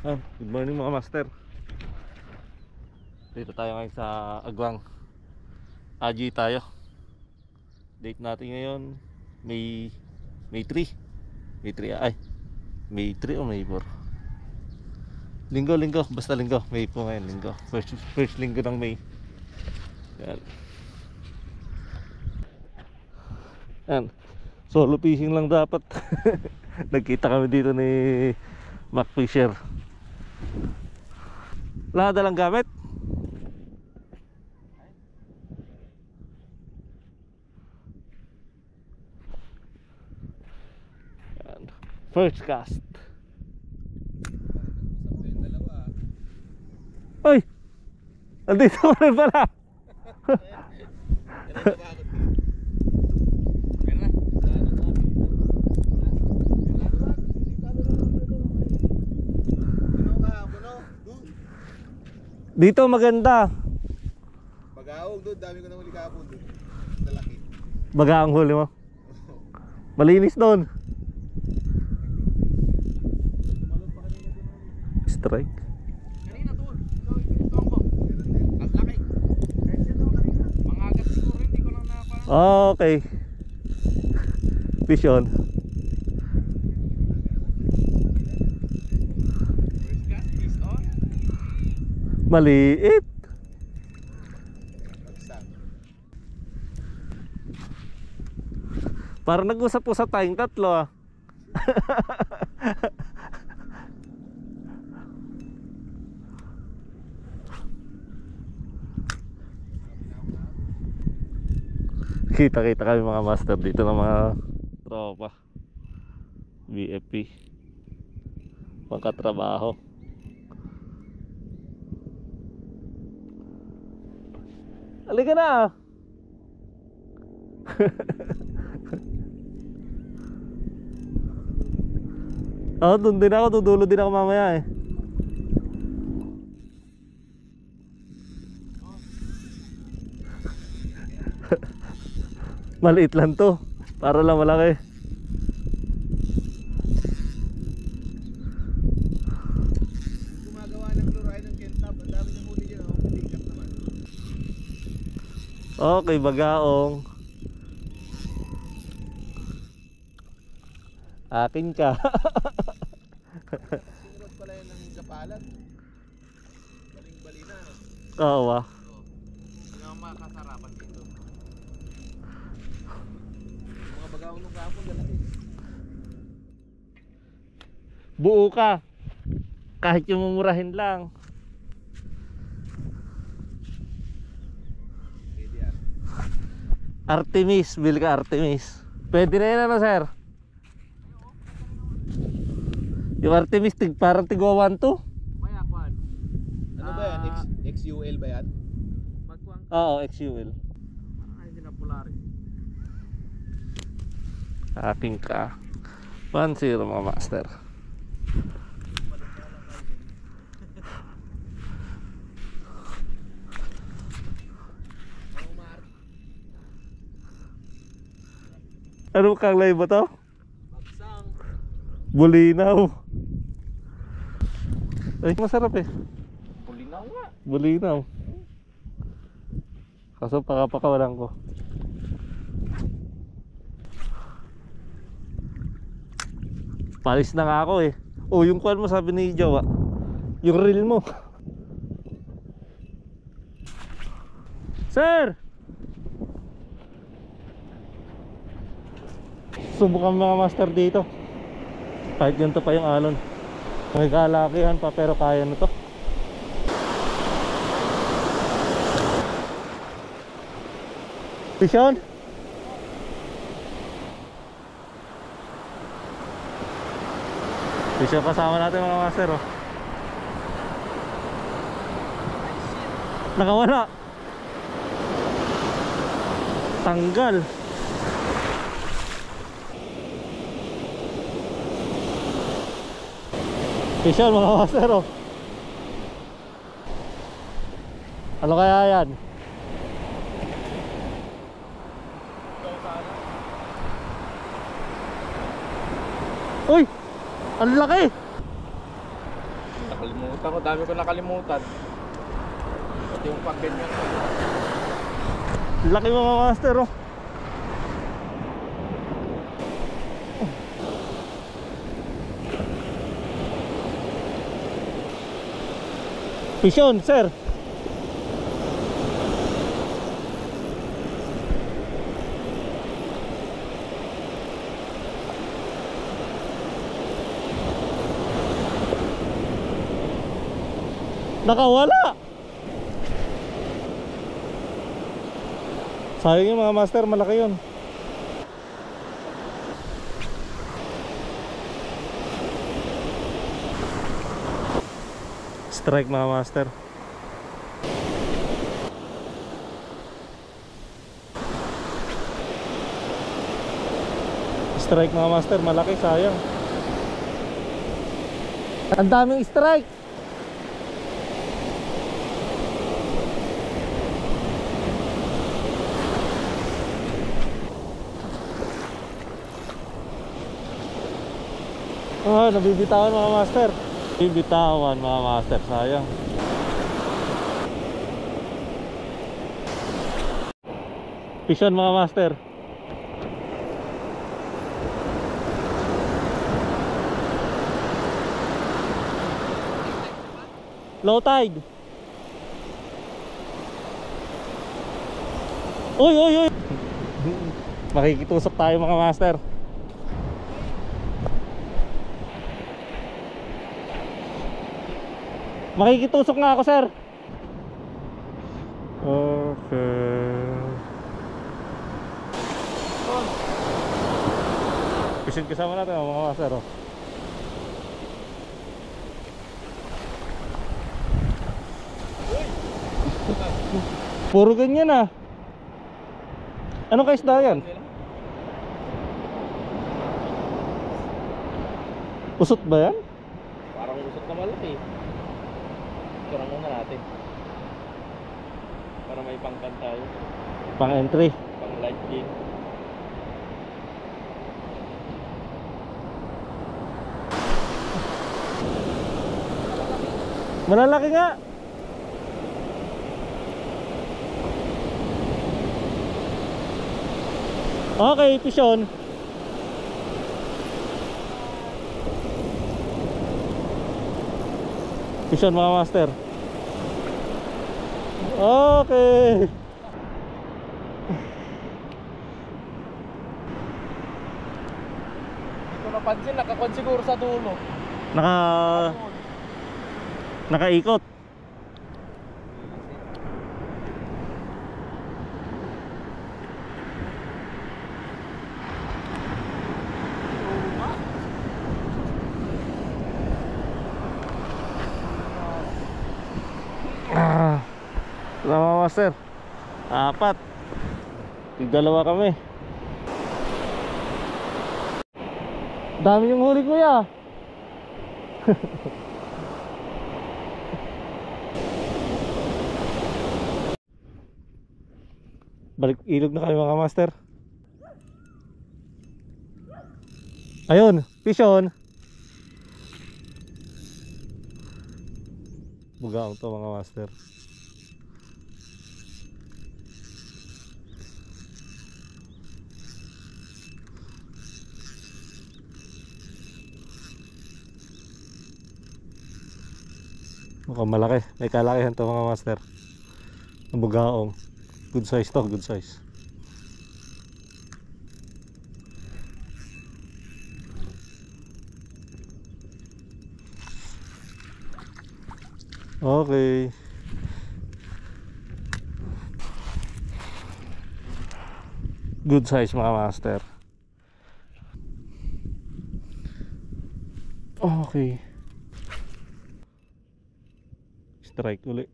Good morning mga master. Dito tayo ngayon sa Agwang. AG tayo. Date natin ngayon May 3. May 3 ay. May 3 o May 4. Linggo, basta linggo. May po ngayon, linggo. First linggo ng May. Yan. Yan. Solo fishing lang dapat. Nagkita kami dito ni Mac Fisher. Wala ka dalang gamit? Yan. First cast. Ay! Andito ka rin pala. Dito maganda. Bagaog doon, dami ko nang huli kahapon doon. Lalaki. Baga ang huli mo. Malinis doon. Strike. Kanina doon. Ito ko. Ang laki. Kanina doon kanina. Mga agat siguro hindi ko lang napanood. Okay. Fish on. First cast, fish on. Maliit. Bagsak. Parang nag-usap-usap tayong tatlo ah. Kita-kita kami mga master dito ng mga tropa. BFP. Pangkatrabaho. Halika na. Oh, doon din ako, dudulo din ako mamaya eh. Maliit lang to, para lang malaki. Gumagawa ng chloride ng kentab. Ang dami niyang huli dyan. Pick-up naman. Okay, bagaong. Akin ka. Sinurot pala yan ng gapalan. Baling-bali na. Oo ah. Hindi naman makakasarapan dito. Mga bagaong nung kahapon, lalaki. Buo ka. Kahit yung mumurahin lang. Pwede yan. Artemis, bil ka Artemis. Pwede na yun ano sir? Yung Artemis parang tigwa 1 to. Maya, Kwan. Ano ba yan? XUL ba yan? Magkuang. Oo, XUL. Ay, hindi na Polaris. Aking ka. 1-0 mga master. Ano kang live ba to? Bagsang. Bulinaw. Ay, masarap eh. Pulinaw nga. Bulinaw. Kaso pakapakawalan ko. Palis na nga ako eh. Oh, yung kwan mo sabi ni Jawa. Yung reel mo. Sir! Subukan mga master dito. Kahit ganito pa yung alon. May kalakihan pa pero kaya na to. Fish on? Fish on kasama natin mga master oh. Nakawala. Tanggal. Fish on mga master oh. Ano kaya yan? Uy! Ang laki! Nakalimutan ko, dami ko nakalimutan. Pati yung pag-ganyan ko. Laki mga master oh. Pisyon, sir. Nakawala. Sayang yung mga master, malaki yun. Strike mga master. Strike mga master, malaki, sayang. Ang daming strike. Oh, nabibitawan mga master. Nabibitawan mga master, sayang. Pisyon mga master. Low tide. Uy, uy, uy. Makikitusok tayo mga master. Makikitusok nga ako, sir. Okay. Fishing kasama natin mga master oh. Puro ganyan ah. Anong kaisda yan? Usot ba yan? Parang usot na malaki. Turang muna natin. Para may pangkan tayo. Pang entry. Pang light game. Malalaki nga. Okay, pisyon. Pisyon mga master. Okay. Hindi ko napansin, nakakon siguro sa dulo. Nakaikot. Sama master. Apat. Dalawa kami. Dami yung huli kuya. Balik ilog na kami mga master. Ayun, pisyon. Bugaong to mga master. Mukhang malaki, may kalakihan to mga master. Ang bugaong. Good size to, good size. Okay. Good size mga master. Okay. Strike ulit.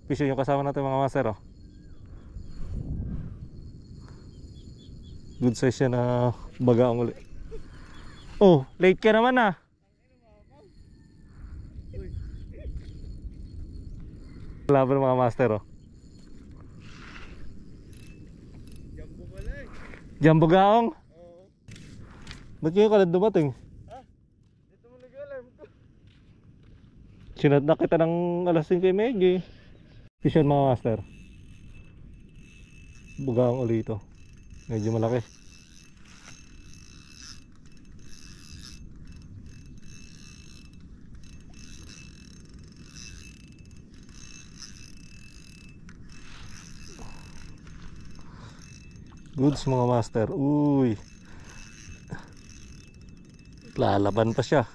Pisyo yung kasama natin mga master oh. Good size yan na bagaong ulit. Oh, late ka naman ah. Laban mga master oh. Jumbo pala eh. Jumbo gaong. Oo. Ba't kayo ka lang dumating? Dito mo nag-alarm ko. Sinad na kita ng alas 5:30. Fish yan mga master. Bugaong uli ito. Medyo malaki. Goods mga master. Uy. Lalaban pa siya.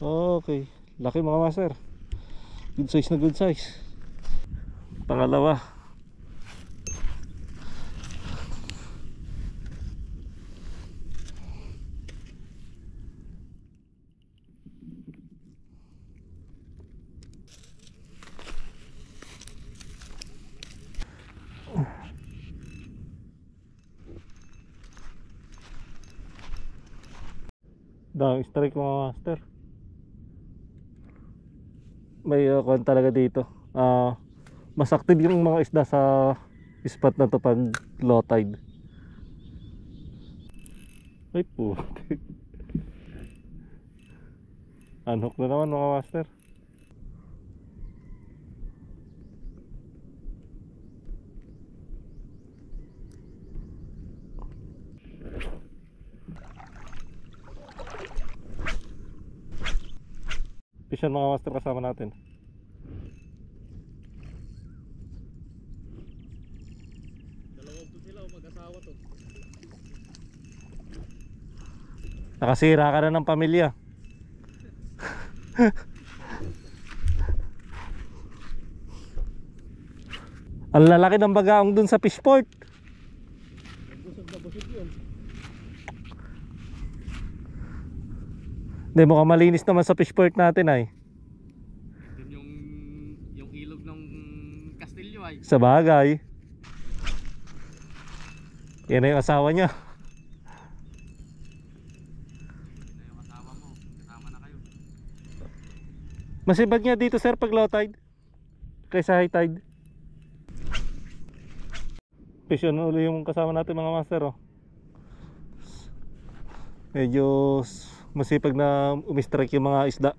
Okay. Laki mga master. Good size na good size. Pangalawa. Dang strike mga master. May kuwan talaga dito. Mas active yung mga isda sa spot na to pag low tide. Ay putik. Unhook na naman mga master. Fish yan mga master kasama natin. Dalawang po sila o mag-asawa to. Nakasira ka na ng pamilya. Ang lalaki ng bagaong dun sa fishport. Busog na busog yun. Hindi, mukhang malinis naman sa fishport natin ay. Yun yung ilog ng Castillo ay. Sa bagay. Yan na yung asawa niya. Na yung asawa mo. Kasama na kayo. Masibag niya dito sir pag low tide kaysa high tide. Fish on uli yung kasama natin mga master oh. Medyo masipag na umistrike yung mga isda.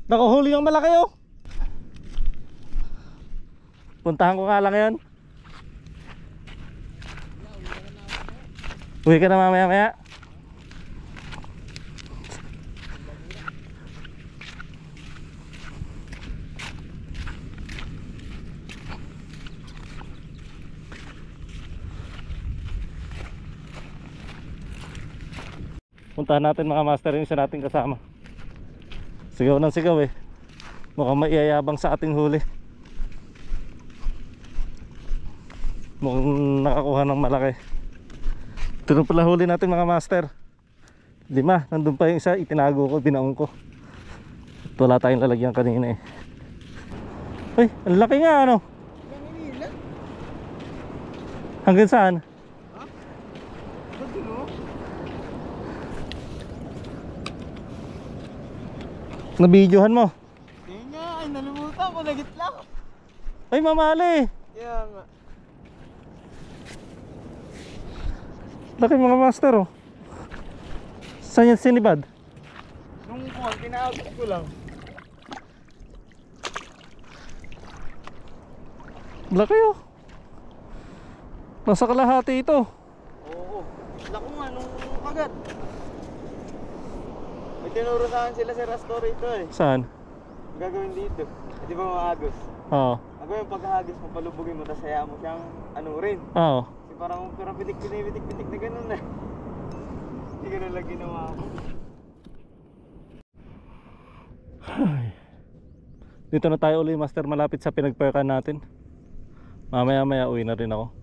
Nakahuli ng malaki oh. Puntahan ko nga lang yan. Uwi ka na mamaya maya. Puntahan natin mga master yung isa nating kasama. Sigaw ng sigaw eh. Mukhang maiyayabang sa ating huli. Mukhang nakakuha ng malaki. Ito pala huli natin mga master. 5, nandun pa yung isa, itinago ko, binaong ko. At wala tayong lalagyan kanina eh. Ay, ang laki nga ano. Hanggang saan? Nabidyohan mo? Kaya nga, ay nalimutan ko, nagit lang. Ay mamali. Kaya nga. Laki mga master oh. Saan yan sinibad? Nung kuhan, tinawag ko lang. Laki oh. Nasa kalahati ito. Oo. Lako nga, nung kagat. May tinuro sa akin sila si Rastor ito eh. Saan? Ang gagawin dito. Di ba maagos? Oo. Gagawin paghahagis mo, palubugin mo, tapos hayaan mo siyang ano rin. Oo. Kasi parang pitik na ganun na. Hindi ganun lang ginawa ko. Dito na tayo uli master, malapit sa pinagperkan natin. Mamaya maya uwi na rin ako.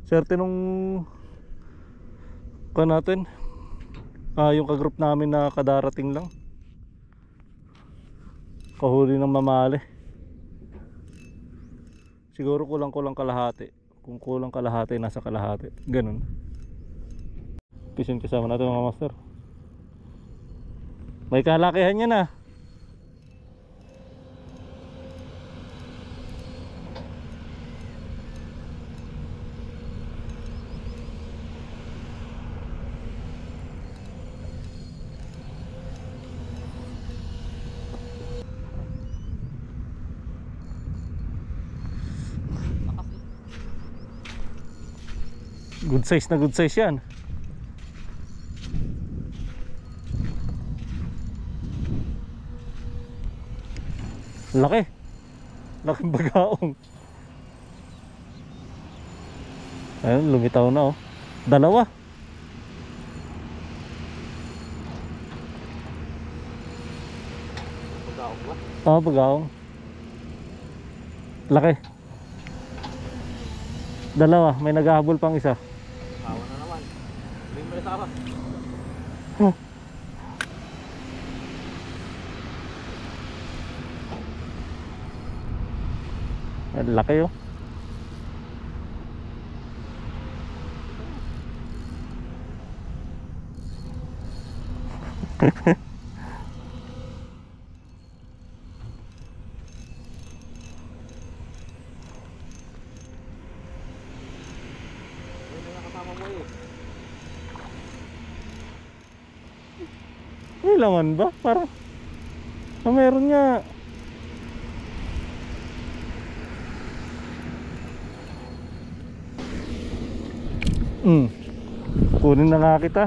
Swerte nung ka natin. Yung kagroup namin na kadarating lang. Kahuli ng mamali. Siguro kulang-kulang kalahati. Kung kulang kalahati, nasa kalahati. Ganun. Pisin kasama natin mga master. May kalakihan yan ah. Good size yan. Laki. Laking bagaong. Ayun, lumitaw na oh. Dalawa. Pagkaok ba? Oo, bagaong. Laki. Dalawa, may naghahabol pang isa. Awa na naman. May asawa. Ang laki oh. May laman ba? Parang meron nga. Kunin na nga kita.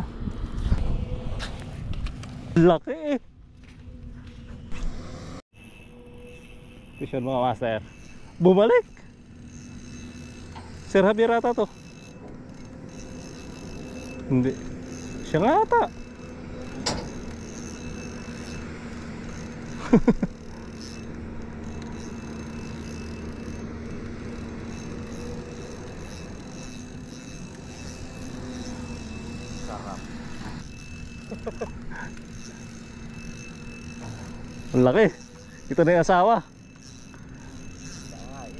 Laki eh. Vision mga master. Bumalik. Sir Javier ata to. Hindi. Siya nga ata. Sarap. Ang laki. Ito na yung asawa.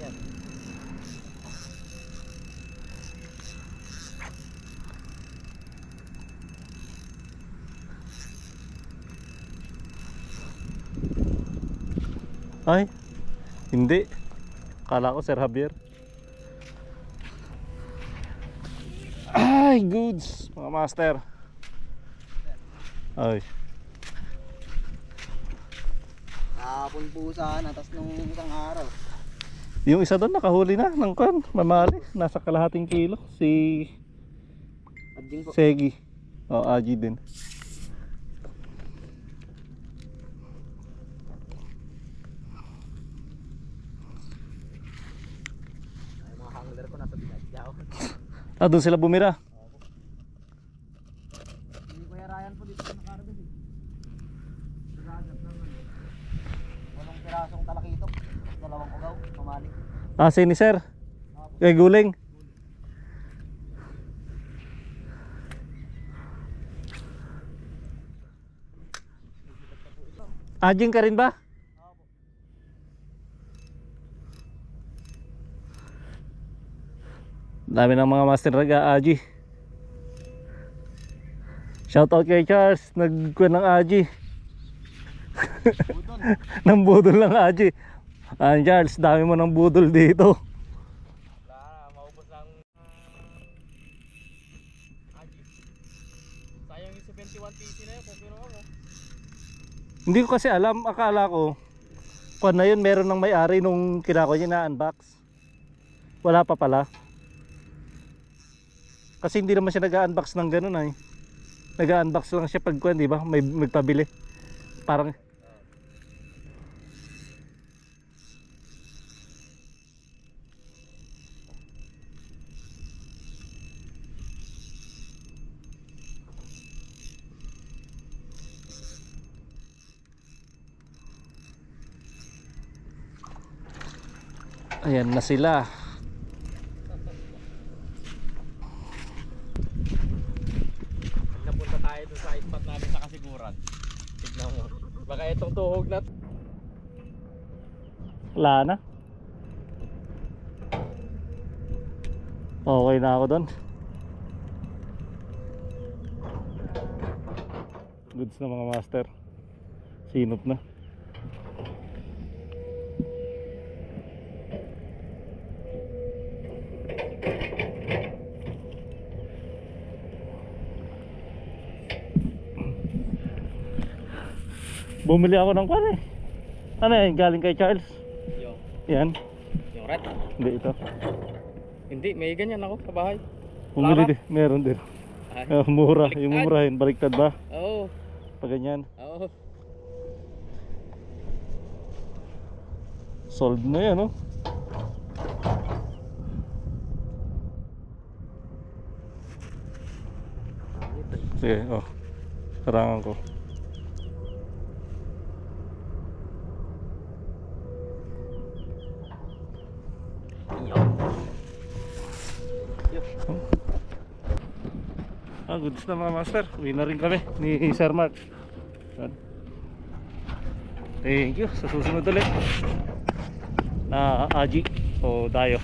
Yan. Ay, hindi. Kala ko Sir Javier. Ay, goods mga master. Ay, Kahapon po sana, tapos nung isang araw. yung isa doon nakahuli na ng kwan, mamali, nasa kalahating kilo. Si Adjing po. Segi. O, Aji din. Ay, mga hangler ko nasa Binadyaw. Ah, doon sila bumira. Hindi Kuya Ryan po dito sa nakaragod eh. Nagagad naman. Walong pirasong talakitok. Dalawang ugaw, mamalik. Ah, si ni Sir. Kay Guling. Ajing ka rin ba? Dami ng mga master raga, Aji. Shoutout kay Charles, nagkuha ng Aji. Nang budol ng Aji. Charles, dami mo ng budol dito. Wala, maubos lang. Aji. Sayang yung 71 PC na yun kung kinuha mo. Hindi ko kasi alam, akala ko kung na yun meron ng may-ari nung kinako niya na unbox. Wala pa pala. Kasi hindi naman siya nag-unbox ng ganun ay. Nag-unbox lang siya pag kuwan, di ba? May magpabili. Parang ayan na sila. Napunta tayo dun sa spot namin sa kasiguran. Tignan mo. Baka itong tuhog na Wala na. Okay na ako doon. Goods na mga master. Sinop na. Bumili ako ng kwan eh. Ano yan? Galing kay Charles. Yung, Yan. yung red. Hindi ito. Hindi, may ganyan ako sa bahay. Bumili Lava? din. Meron din. Ay. Mura. Baliktad. Yung mumurahin. Baliktad ba? Oo. Pag ganyan. Oo. Sold na yan, oh. Sige, oh. Sarangan ko. Goods na mga master. Uwi na rin kami ni Sir Mark. Yan. Thank you. Sa susunod ulit na Aji o Dayo.